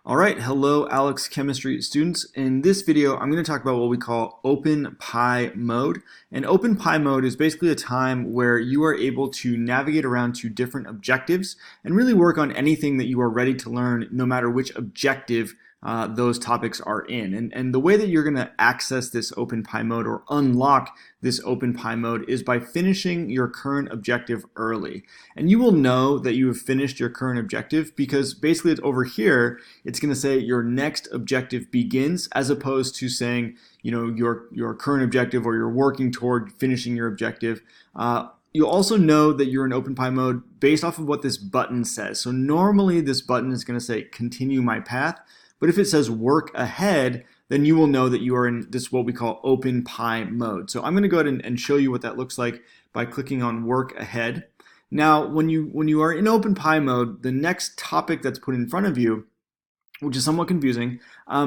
All right, hello Alex Chemistry students. In this video, I'm going to talk about what we call OpenPy mode. And OpenPy mode is basically a time where you are able to navigate around to different objectives and really work on anything that you are ready to learn, no matter which objective those topics are in. And the way that you're going to access this OpenPy mode or unlock this OpenPy mode is by finishing your current objective early. And you will know that you have finished your current objective because basically it's over here, it's going to say your next objective begins, as opposed to saying, you know, your current objective or you're working toward finishing your objective. You'll also know that you're in OpenPy mode based off of what this button says. So normally this button is going to say continue my path, but if it says work ahead, then you will know that you are in this what we call OpenPy mode. So I'm going to go ahead and show you what that looks like by clicking on work ahead. Now, when you are in OpenPy mode, the next topic that's put in front of you, which is somewhat confusing,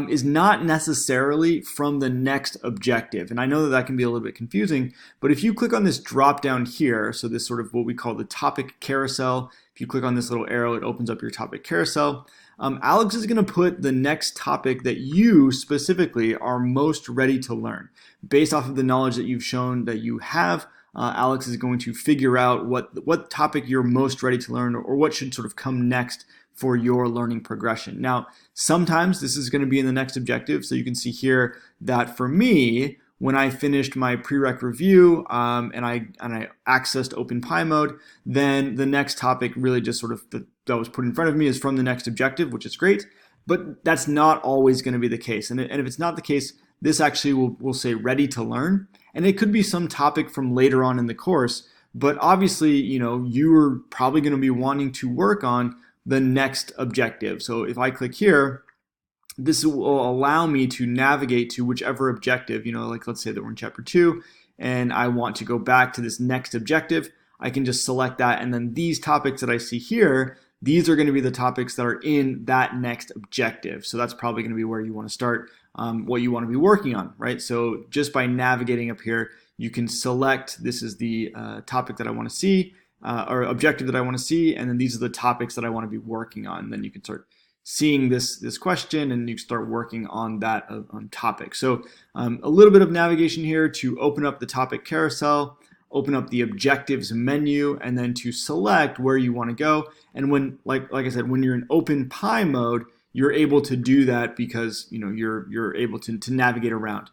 is not necessarily from the next objective. And I know that that can be a little bit confusing, but if you click on this drop down here, so this sort of what we call the topic carousel, if you click on this little arrow, it opens up your topic carousel. Alex is going to put the next topic that you specifically are most ready to learn. Based off of the knowledge that you've shown that you have, Alex is going to figure out what topic you're most ready to learn, or what should sort of come next for your learning progression. Now, sometimes this is going to be in the next objective. So you can see here that for me, when I finished my prereq review and I accessed OpenPy mode, then the next topic really just sort of that was put in front of me is from the next objective, which is great. But that's not always going to be the case. And if it's not the case, this actually will say ready to learn. And it could be some topic from later on in the course. But obviously, you know, you're probably going to be wanting to work on the next objective. So if I click here, this will allow me to navigate to whichever objective, you know, like let's say that we're in chapter 2 and I want to go back to this next objective. I can just select that, and then these topics that I see here, these are going to be the topics that are in that next objective. So that's probably going to be where you want to start, what you want to be working on, right? So just by navigating up here, you can select this is the topic that I want to see, or objective that I want to see, and then these are the topics that I want to be working on. And then you can start seeing this question, and you start working on that topic. So a little bit of navigation here to open up the topic carousel, open up the objectives menu, and then to select where you want to go. And when, like I said, when you're in OpenPy mode, you're able to do that because you know you're able to navigate around.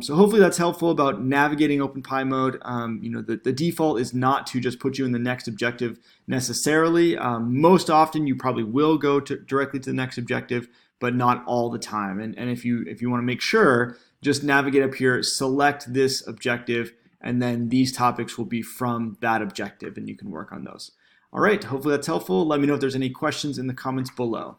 So hopefully that's helpful about navigating OpenPy mode. You know, the default is not to just put you in the next objective necessarily. Most often you probably will go directly to the next objective, but not all the time. And if you want to make sure, just navigate up here, select this objective, and then these topics will be from that objective, and you can work on those. All right, hopefully that's helpful. Let me know if there's any questions in the comments below.